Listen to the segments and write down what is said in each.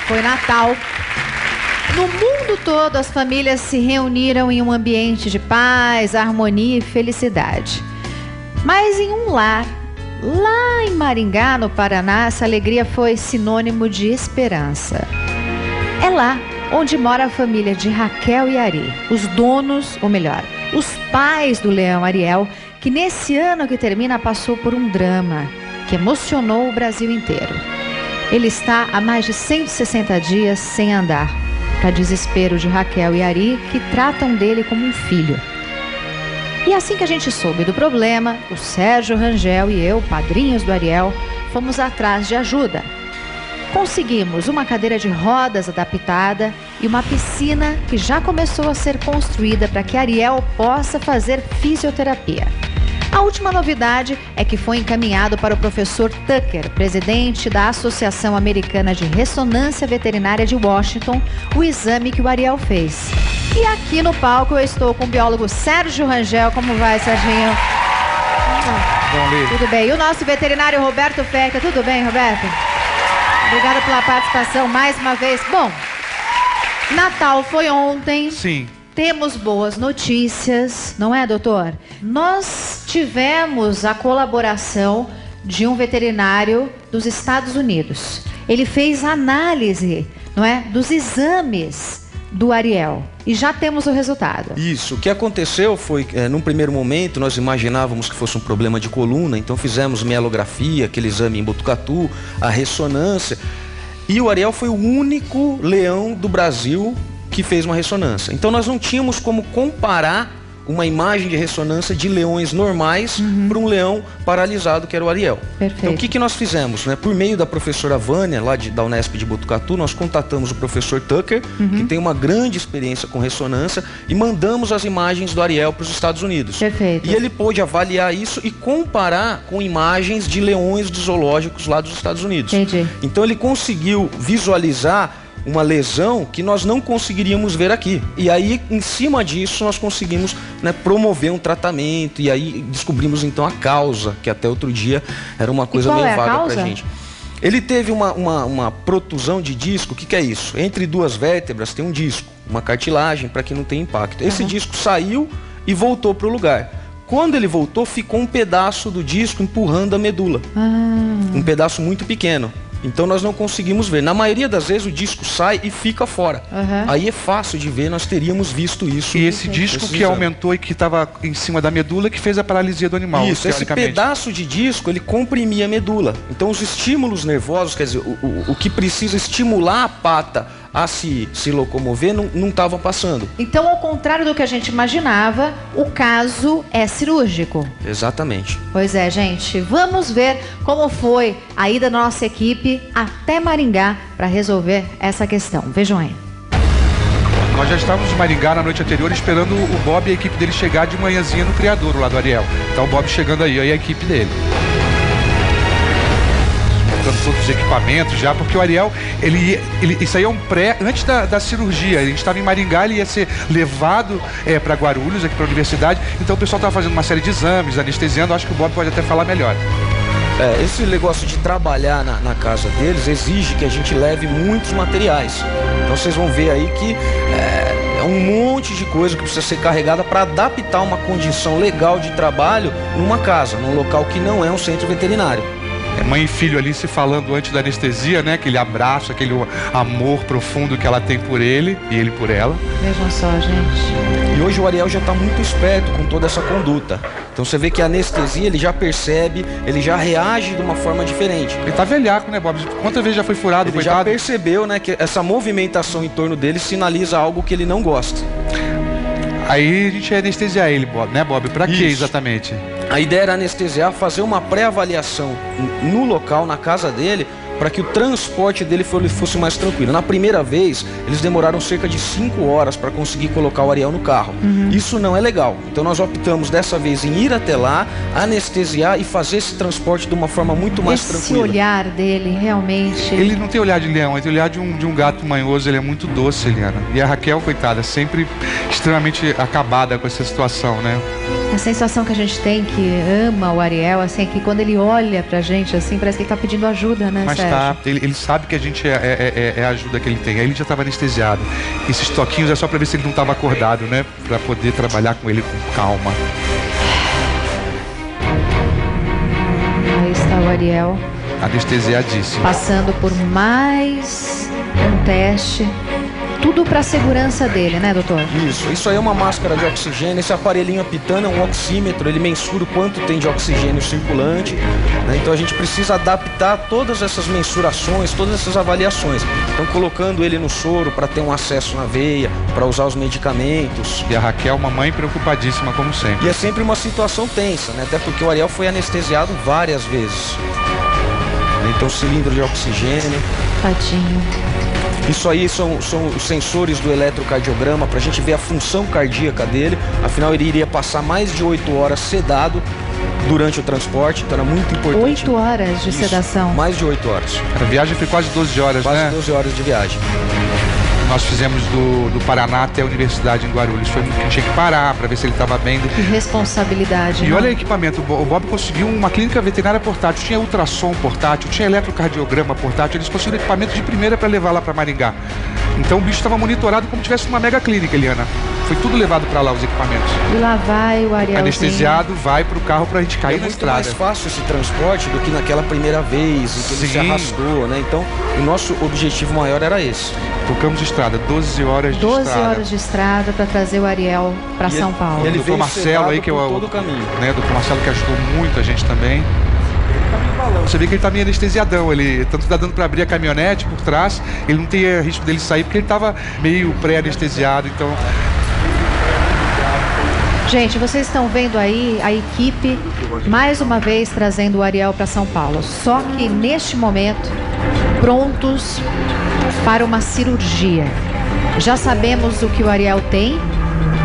Foi Natal. No mundo todo, as famílias se reuniram em um ambiente de paz, harmonia e felicidade. Mas em um lar, lá em Maringá, no Paraná, essa alegria foi sinônimo de esperança. É lá onde mora a família de Raquel e Ari, os donos, ou melhor, os pais do leão Ariel, que nesse ano que termina passou por um drama que emocionou o Brasil inteiro. Ele está há mais de 160 dias sem andar, para desespero de Raquel e Ari, que tratam dele como um filho. E assim que a gente soube do problema, o Sérgio Rangel e eu, padrinhos do Ariel, fomos atrás de ajuda. Conseguimos uma cadeira de rodas adaptada e uma piscina que já começou a ser construída para que Ariel possa fazer fisioterapia. A última novidade é que foi encaminhado para o professor Tucker, presidente da Associação Americana de Ressonância Veterinária de Washington, o exame que o Ariel fez. E aqui no palco eu estou com o biólogo Sérgio Rangel. Como vai, Serginho? Tudo bem. E o nosso veterinário Roberto Feca. Tudo bem, Roberto? Obrigada pela participação mais uma vez. Bom, Natal foi ontem. Sim. Temos boas notícias, não é, doutor? Nós tivemos a colaboração de um veterinário dos Estados Unidos. Ele fez análise, não é, dos exames do Ariel. E já temos o resultado. Isso. O que aconteceu foi, num primeiro momento, nós imaginávamos que fosse um problema de coluna, então fizemos mielografia, aquele exame em Botucatu, a ressonância. E o Ariel foi o único leão do Brasil que fez uma ressonância. Então nós não tínhamos como comparar uma imagem de ressonância de leões normais para um leão paralisado, que era o Ariel. Perfeito. Então o que nós fizemos? Por meio da professora Vânia, lá da Unesp de Botucatu, nós contatamos o professor Tucker, que tem uma grande experiência com ressonância, e mandamos as imagens do Ariel para os Estados Unidos. Perfeito. E ele pôde avaliar isso e comparar com imagens de leões de zoológicos lá dos Estados Unidos. Entendi. Então ele conseguiu visualizar uma lesão que nós não conseguiríamos ver aqui. E aí, em cima disso, nós conseguimos promover um tratamento. E aí descobrimos então a causa, que até outro dia era uma coisa meio vaga pra gente. Ele teve uma protusão de disco. O que é isso? Entre duas vértebras tem um disco, uma cartilagem, para que não tenha impacto. Esse disco saiu e voltou para o lugar. Quando ele voltou, ficou um pedaço do disco empurrando a medula. Um pedaço muito pequeno. Então nós não conseguimos ver. Na maioria das vezes o disco sai e fica fora. Aí é fácil de ver, nós teríamos visto isso. E esse disco que aumentou e que estava em cima da medula que fez a paralisia do animal. Isso, esse pedaço de disco, ele comprimia a medula. Então os estímulos nervosos, quer dizer, o que precisa estimular a pata a se locomover, não estavam passando. Então, ao contrário do que a gente imaginava, o caso é cirúrgico. Exatamente. Pois é, gente. Vamos ver como foi a ida da nossa equipe até Maringá para resolver essa questão. Vejam aí. Nós já estávamos em Maringá na noite anterior esperando o Bob e a equipe dele chegar de manhãzinha no criadouro lá do Ariel. Então o Bob chegando aí a equipe dele. Todos os equipamentos já, porque o Ariel, isso aí é um pré, antes da cirurgia. A gente estava em Maringá, ele ia ser levado para Guarulhos, aqui para a universidade. Então o pessoal estava fazendo uma série de exames, anestesiando. Acho que o Bob pode até falar melhor. Esse negócio de trabalhar na casa deles exige que a gente leve muitos materiais. Então vocês vão ver aí que é um monte de coisa que precisa ser carregada para adaptar uma condição legal de trabalho numa casa, num local que não é um centro veterinário. Mãe e filho ali se falando antes da anestesia, né? Aquele abraço, aquele amor profundo que ela tem por ele e ele por ela. Vejam só, gente. E hoje o Ariel já está muito esperto com toda essa conduta. Então você vê que a anestesia ele já percebe, ele já reage de uma forma diferente. Ele tá velhaco, né, Bob? Quantas vezes já foi furado, ele já percebeu, né, que essa movimentação em torno dele sinaliza algo que ele não gosta. Aí a gente ia anestesiar ele, Bob, né, Bob? Pra quê exatamente? A ideia era anestesiar, fazer uma pré-avaliação no local, na casa dele, para que o transporte dele fosse mais tranquilo. Na primeira vez, eles demoraram cerca de 5 horas para conseguir colocar o Ariel no carro. Isso não é legal. Então nós optamos dessa vez em ir até lá, anestesiar e fazer esse transporte de uma forma muito mais tranquila. Esse olhar dele, realmente... Ele não tem olhar de leão, ele tem olhar de um gato manhoso. Ele é muito doce, Eliana. E a Raquel, coitada, sempre extremamente acabada com essa situação, né? A sensação que a gente tem que ama o Ariel, assim, é que quando ele olha pra gente, assim, parece que ele tá pedindo ajuda, né, Mas está. Ele sabe que a gente é a ajuda que ele tem. Aí ele já estava anestesiado. Esses toquinhos é só para ver se ele não estava acordado, né? Para poder trabalhar com ele com calma. Aí está o Ariel. Anestesiadíssimo. Passando por mais um teste. Tudo para a segurança dele, né, doutor? Isso aí é uma máscara de oxigênio. Esse aparelhinho apitando é um oxímetro, ele mensura o quanto tem de oxigênio circulante, né? Então a gente precisa adaptar todas essas mensurações, todas essas avaliações. Então colocando ele no soro para ter um acesso na veia, para usar os medicamentos. E a Raquel, uma mãe preocupadíssima, como sempre. E é sempre uma situação tensa, né? Até porque o Ariel foi anestesiado várias vezes. Então cilindro de oxigênio. Tadinho. Isso aí são os sensores do eletrocardiograma para a gente ver a função cardíaca dele. Afinal, ele iria passar mais de 8 horas sedado durante o transporte, então era muito importante. 8 horas de sedação. Mais de 8 horas. A viagem foi quase 12 horas, quase, né? 12 horas de viagem. Nós fizemos do Paraná até a universidade em Guarulhos. Foi que tinha que parar para ver se ele estava bem. Que responsabilidade. E não? olha o equipamento. O Bob conseguiu uma clínica veterinária portátil. Tinha ultrassom portátil, tinha eletrocardiograma portátil. Eles conseguiram equipamento de primeira para levar lá para Maringá. Então o bicho estava monitorado como se tivesse uma mega clínica, Eliana. Foi tudo levado para lá, os equipamentos. E lá vai o Arielzinho. Anestesiado, vai pro carro pra gente cair na estrada. É muito mais fácil esse transporte do que naquela primeira vez em que ele se arrastou, né? Então, o nosso objetivo maior era esse. Tocamos estrada, 12 horas de estrada. 12 horas de estrada para trazer o Ariel para São Paulo. E ele o doutor Marcelo aí, que é o todo o caminho. Né, doutor Marcelo, que ajudou muito a gente também. Você vê que ele tá meio anestesiadão, ele tanto tá dando para abrir a caminhonete por trás, ele não tem risco dele sair porque ele tava meio pré-anestesiado, então... Gente, vocês estão vendo aí a equipe mais uma vez trazendo o Ariel para São Paulo. Só que neste momento, prontos para uma cirurgia. Já sabemos o que o Ariel tem.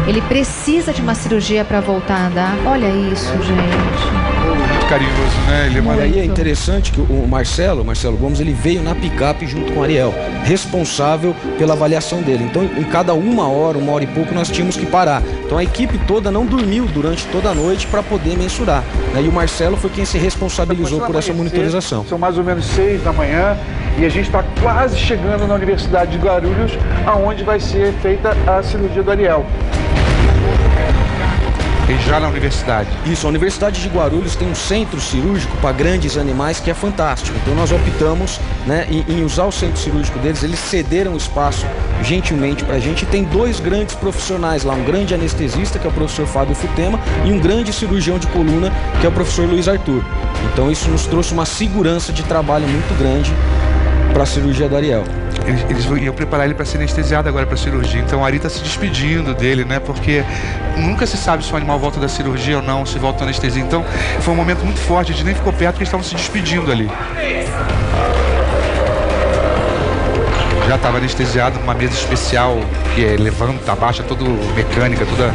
Ele precisa de uma cirurgia para voltar a andar. Olha isso, gente. Muito carinhoso, né? Ele E aí é interessante que o Marcelo Gomes, ele veio na picape junto com o Ariel, responsável pela avaliação dele. Então, em cada uma hora e pouco, nós tínhamos que parar. Então, a equipe toda não dormiu durante toda a noite para poder mensurar, né? E o Marcelo foi quem se responsabilizou por essa monitorização. São mais ou menos 6 da manhã e a gente está quase chegando na Universidade de Guarulhos, aonde vai ser feita a cirurgia do Ariel. E já na universidade. Isso, a Universidade de Guarulhos tem um centro cirúrgico para grandes animais que é fantástico. Então nós optamos, né, em usar o centro cirúrgico deles. Eles cederam espaço gentilmente para a gente. E tem 2 grandes profissionais lá, um grande anestesista, que é o professor Fábio Futema, e um grande cirurgião de coluna, que é o professor Luiz Arthur. Então isso nos trouxe uma segurança de trabalho muito grande para a cirurgia do Ariel. Eles iam preparar ele para ser anestesiado agora para a cirurgia. Então a Ari está se despedindo dele, né? Porque nunca se sabe se o animal volta da cirurgia ou não, se volta da anestesia. Então foi um momento muito forte, a gente nem ficou perto porque eles estavam se despedindo ali. Já estava anestesiado numa mesa especial que levanta, abaixa, toda mecânica, toda...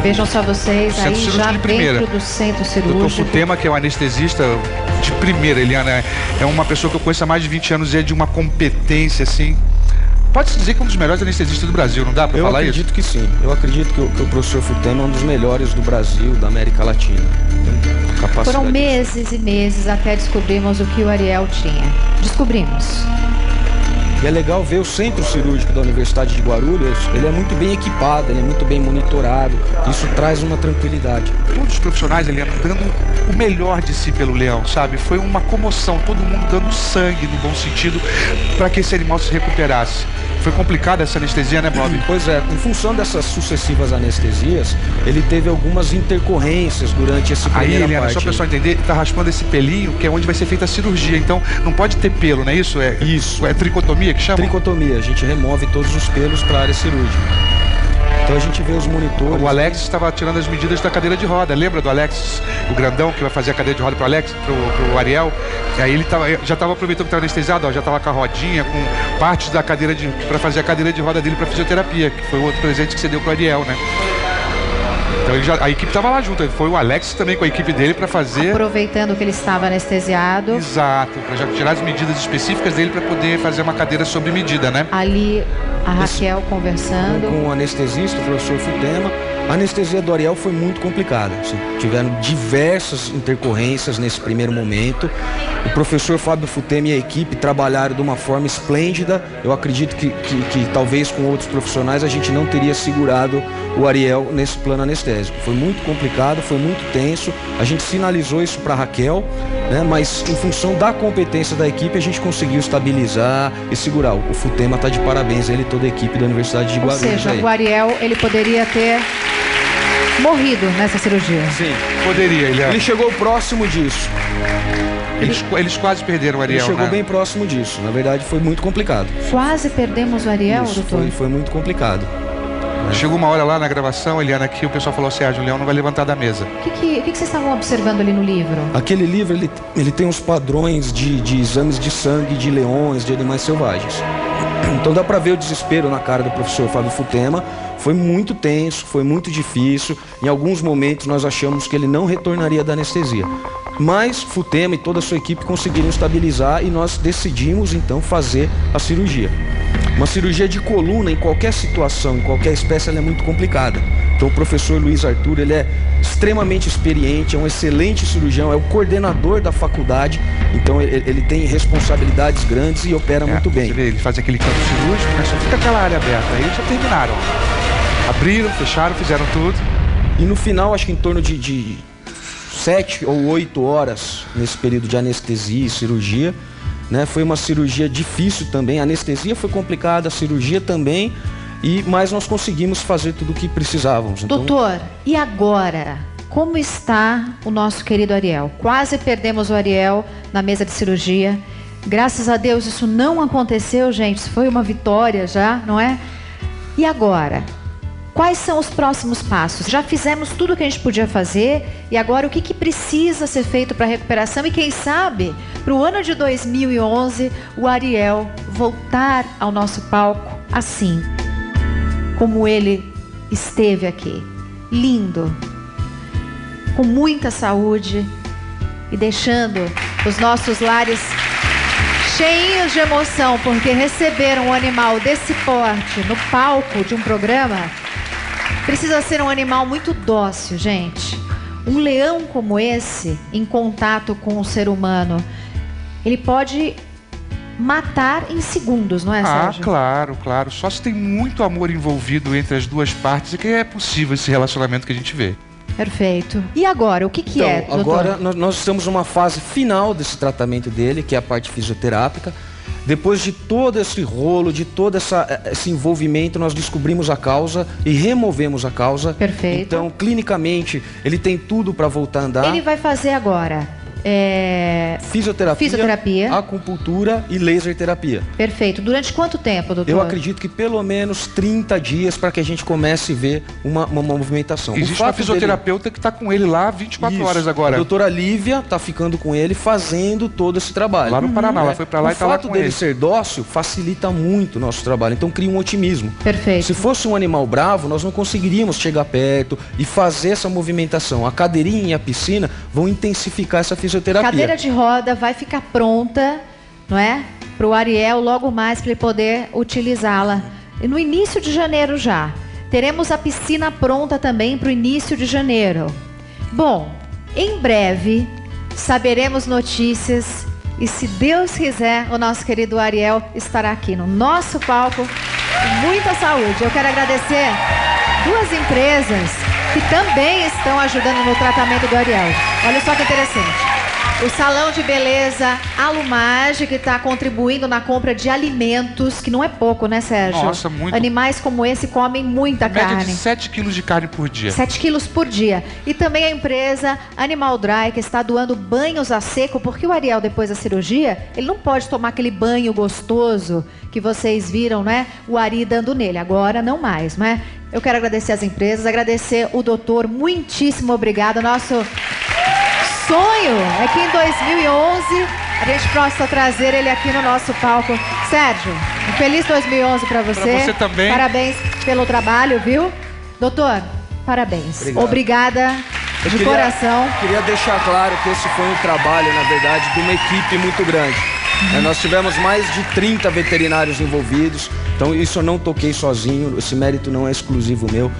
Vejam só vocês aí já dentro do centro cirúrgico. Doutor Futema, que é um anestesista de primeira, Eliana, é uma pessoa que eu conheço há mais de 20 anos e é de uma competência, assim... Pode-se dizer que é um dos melhores anestesistas do Brasil, não dá para falar isso? Eu acredito que sim. Eu acredito que o professor Futema é um dos melhores do Brasil, da América Latina. Foram meses e meses até descobrirmos o que o Ariel tinha. Descobrimos. E é legal ver o centro cirúrgico da Universidade de Guarulhos, ele é muito bem equipado, ele é muito bem monitorado, isso traz uma tranquilidade. Todos os profissionais, Eliana, dando o melhor de si pelo leão, sabe? Foi uma comoção, todo mundo dando sangue, no bom sentido, para que esse animal se recuperasse. Foi complicada essa anestesia, né, Bob? Pois é, em função dessas sucessivas anestesias, ele teve algumas intercorrências durante esse primeira parte. Aí, Eliana, só para o pessoal entender, ele tá raspando esse pelinho, que é onde vai ser feita a cirurgia, então não pode ter pelo, não é isso? Isso. É tricotomia que chama? Tricotomia, a gente remove todos os pelos para a área cirúrgica. Então a gente vê os monitores. O Alex estava tirando as medidas da cadeira de roda. Lembra do Alex, o grandão que vai fazer a cadeira de roda pro Alex, pro Ariel? E aí ele já estava aproveitando que estava anestesiado, ó, já estava com a rodinha, com partes da cadeira para fazer a cadeira de roda dele para fisioterapia, que foi o outro presente que você deu pro Ariel, né? Então a equipe estava lá junto, foi o Alex também com a equipe dele para fazer... Aproveitando que ele estava anestesiado. Exato, para já tirar as medidas específicas dele para poder fazer uma cadeira sob medida, né? Ali a Raquel conversando. Com o anestesista, o professor Futema, A anestesia do Ariel foi muito complicada. Tiveram diversas intercorrências nesse primeiro momento. O professor Fábio Futema e a equipe trabalharam de uma forma esplêndida. Eu acredito que talvez com outros profissionais a gente não teria segurado o Ariel nesse plano anestésico. Foi muito complicado, foi muito tenso. A gente sinalizou isso para a Raquel, né? Mas em função da competência da equipe a gente conseguiu estabilizar e segurar. O Futema está de parabéns, ele e toda a equipe da Universidade de Guarulhos. Ou seja, o Ariel, ele poderia ter morrido nessa cirurgia. Sim, Poderia, ele chegou próximo disso. Eles quase perderam o Ariel, Ele chegou né? bem próximo disso. Na verdade, foi muito complicado. Quase perdemos o Ariel, Isso, doutor? foi muito complicado. Chegou uma hora lá na gravação, Eliana, que o pessoal falou: Sérgio, o Leão não vai levantar da mesa. O que vocês estavam observando ali no livro? Aquele livro, ele tem os padrões de exames de sangue de leões, de animais selvagens. Então dá para ver o desespero na cara do professor Fábio Futema. Foi muito tenso, foi muito difícil. Em alguns momentos nós achamos que ele não retornaria da anestesia. Mas Futema e toda a sua equipe conseguiram estabilizar e nós decidimos então fazer a cirurgia. Uma cirurgia de coluna em qualquer situação, em qualquer espécie, ela é muito complicada. Então o professor Luiz Arthur, ele é extremamente experiente, é um excelente cirurgião, é o coordenador da faculdade, então ele tem responsabilidades grandes e opera muito bem. Você vê, ele faz aquele campo cirúrgico, mas só fica aquela área aberta. Aí eles já terminaram. Abriram, fecharam, fizeram tudo. E no final, acho que em torno de 7 ou 8 horas nesse período de anestesia e cirurgia, né? Foi uma cirurgia difícil também, a anestesia foi complicada, a cirurgia também, mas nós conseguimos fazer tudo o que precisávamos. Então... Doutor, e agora? Como está o nosso querido Ariel? Quase perdemos o Ariel na mesa de cirurgia. Graças a Deus isso não aconteceu, gente. Isso foi uma vitória já, não é? E agora? Quais são os próximos passos? Já fizemos tudo o que a gente podia fazer e agora o que precisa ser feito para a recuperação? E quem sabe, para o ano de 2011, o Ariel voltar ao nosso palco assim, como ele esteve aqui. Lindo, com muita saúde e deixando os nossos lares cheios de emoção, porque receber um animal desse porte no palco de um programa... Precisa ser um animal muito dócil, gente. Um leão como esse, em contato com o ser humano, ele pode matar em segundos, não é, Sérgio? Claro, claro. Só se tem muito amor envolvido entre as duas partes é que é possível esse relacionamento que a gente vê. Perfeito. E agora, o que então, é, doutor? Agora nós estamos numa fase final desse tratamento dele, que é a parte fisioterápica. Depois de todo esse rolo, de todo esse envolvimento, nós descobrimos a causa e removemos a causa. Perfeito. Então, clinicamente, ele tem tudo para voltar a andar. Ele vai fazer agora fisioterapia, acupuntura e laser terapia. Perfeito. Durante quanto tempo, doutor? Eu acredito que pelo menos 30 dias para que a gente comece a ver uma movimentação. Existe uma fisioterapeuta que está com ele lá 24 horas agora. A doutora Lívia está ficando com ele, fazendo todo esse trabalho. Lá no Paraná, ela foi para lá e está lá com ele. O fato dele ser dócil facilita muito o nosso trabalho, então cria um otimismo. Perfeito. Se fosse um animal bravo, nós não conseguiríamos chegar perto e fazer essa movimentação. A cadeirinha e a piscina vão intensificar essa fisioterapia. Cadeira de roda vai ficar pronta, não é? Para o Ariel logo mais, para ele poder utilizá-la. E no início de janeiro já. Teremos a piscina pronta também para o início de janeiro. Bom, em breve saberemos notícias e, se Deus quiser, o nosso querido Ariel estará aqui no nosso palco com muita saúde. Eu quero agradecer duas empresas que também estão ajudando no tratamento do Ariel. Olha só que interessante. O Salão de Beleza Alumage, que está contribuindo na compra de alimentos, que não é pouco, né, Sérgio? Nossa, muito. Animais como esse comem muita carne. Média de 7 quilos de carne por dia. 7 quilos por dia. E também a empresa Animal Dry, que está doando banhos a seco, porque o Ariel, depois da cirurgia, ele não pode tomar aquele banho gostoso que vocês viram, né? O Ari dando nele. Agora não mais, né? Eu quero agradecer as empresas, agradecer o doutor. Muitíssimo obrigado. Nosso sonho é que em 2011 a gente possa trazer ele aqui no nosso palco. Sérgio, um feliz 2011 para você. Para você também. Parabéns pelo trabalho, viu? Doutor, parabéns. Obrigada de coração. Queria deixar claro que esse foi um trabalho, na verdade, de uma equipe muito grande. Nós tivemos mais de 30 veterinários envolvidos, Então isso eu não toquei sozinho, esse mérito não é exclusivo meu.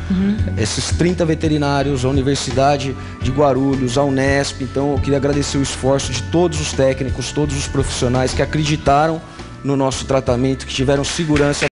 Esses 30 veterinários, a Universidade de Guarulhos, a Unesp, então eu queria agradecer o esforço de todos os técnicos, todos os profissionais que acreditaram no nosso tratamento, que tiveram segurança.